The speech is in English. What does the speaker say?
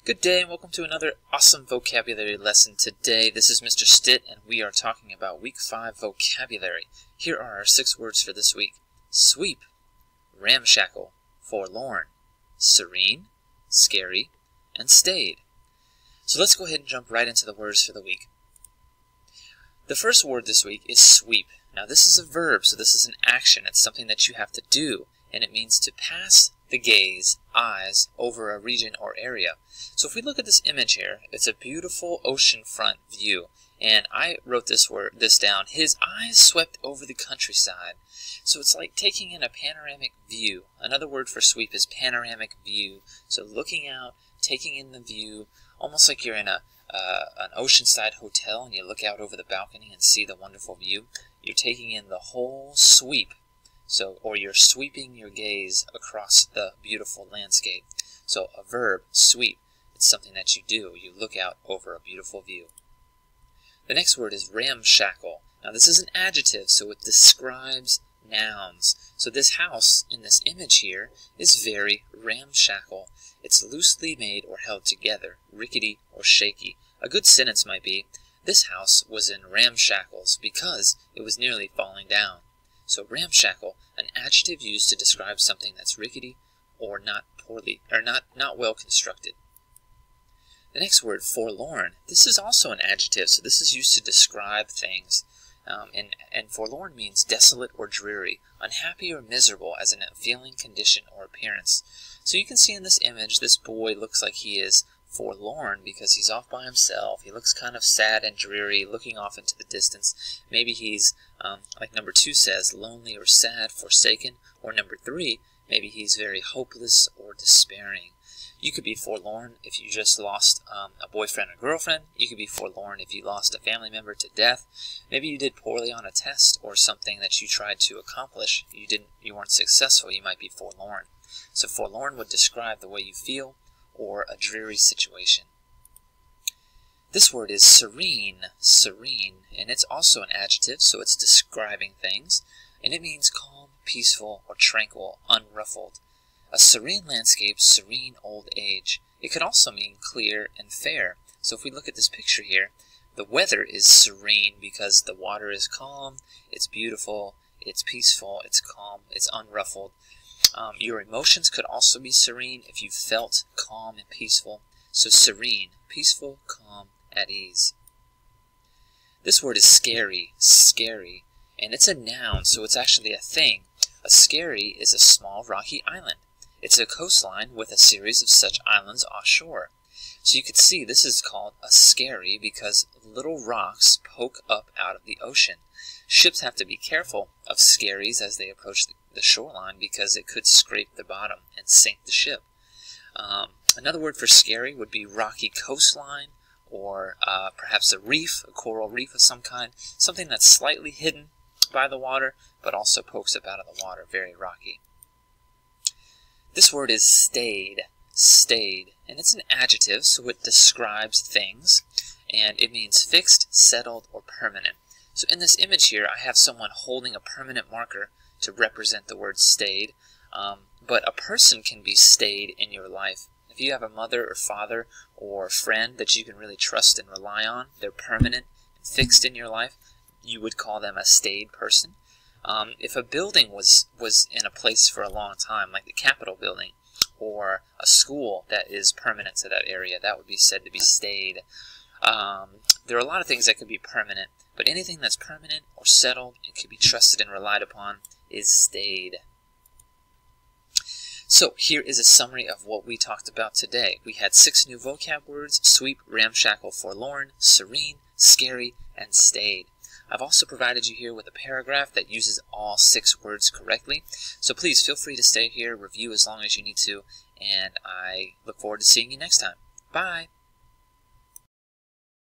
Good day and welcome to another awesome vocabulary lesson. Today, this is Mr. Stitt and we are talking about Week 5 vocabulary. Here are our 6 words for this week. Sweep, ramshackle, forlorn, serene, scary, and stayed. So let's go ahead and jump right into the words for the week. The first word this week is sweep. Now this is a verb, so this is an action. It's something that you have to do, and it means to pass the gaze, eyes, over a region or area. So if we look at this image here, it's a beautiful oceanfront view. And I wrote this down. His eyes swept over the countryside. So it's like taking in a panoramic view. Another word for sweep is panoramic view. So looking out, taking in the view, almost like you're in an oceanside hotel and you look out over the balcony and see the wonderful view. You're taking in the whole sweep. Or you're sweeping your gaze across the beautiful landscape. So a verb, sweep, it's something that you do. You look out over a beautiful view. The next word is ramshackle. Now this is an adjective, so it describes nouns. So this house in this image here is very ramshackle. It's loosely made or held together, rickety or shaky. A good sentence might be, this house was in ramshackles because it was nearly falling down. So ramshackle, an adjective used to describe something that's rickety or not well constructed. The next word, forlorn. This is also an adjective, so this is used to describe things. And forlorn means desolate or dreary, unhappy or miserable as in a feeling, condition, or appearance. So you can see in this image, this boy looks like he is forlorn because he's off by himself. He looks kind of sad and dreary, looking off into the distance. Maybe he's, like number 2 says, lonely or sad, forsaken. Or number 3, maybe he's very hopeless or despairing. You could be forlorn if you just lost a boyfriend or girlfriend. You could be forlorn if you lost a family member to death. Maybe you did poorly on a test or something that you tried to accomplish. You weren't successful. You might be forlorn. So forlorn would describe the way you feel or a dreary situation. This word is serene, and it's also an adjective, so it's describing things, and it means calm, peaceful, or tranquil, unruffled. A serene landscape, serene old age. It could also mean clear and fair. So if we look at this picture here, the weather is serene because the water is calm, it's beautiful, it's peaceful, it's calm, it's unruffled. Your emotions could also be serene if you felt calm and peaceful. So serene, peaceful, calm, at ease. This word is scary, and it's a noun, so it's actually a thing. A scary is a small rocky island. It's a coastline with a series of such islands offshore. So you could see this is called a scary because little rocks poke up out of the ocean. Ships have to be careful of scaries as they approach the shoreline because it could scrape the bottom and sink the ship. Another word for scary would be rocky coastline or perhaps a reef, a coral reef of some kind, something that's slightly hidden by the water but also pokes up out of the water, very rocky. This word is stayed, and it's an adjective, so it describes things, and it means fixed, settled, or permanent. So in this image here, I have someone holding a permanent marker to represent the word stayed, but a person can be stayed in your life. If you have a mother or father or friend that you can really trust and rely on, they're permanent and fixed in your life, you would call them a stayed person. If a building was in a place for a long time, like the Capitol building, or a school that is permanent to that area, that would be said to be stayed. There are a lot of things that could be permanent, but anything that's permanent or settled and can be trusted and relied upon is stayed. So here is a summary of what we talked about today. We had 6 new vocab words: sweep, ramshackle, forlorn, serene, scary, and stayed. I've also provided you here with a paragraph that uses all 6 words correctly. So please feel free to stay here, review as long as you need to, and I look forward to seeing you next time. Bye!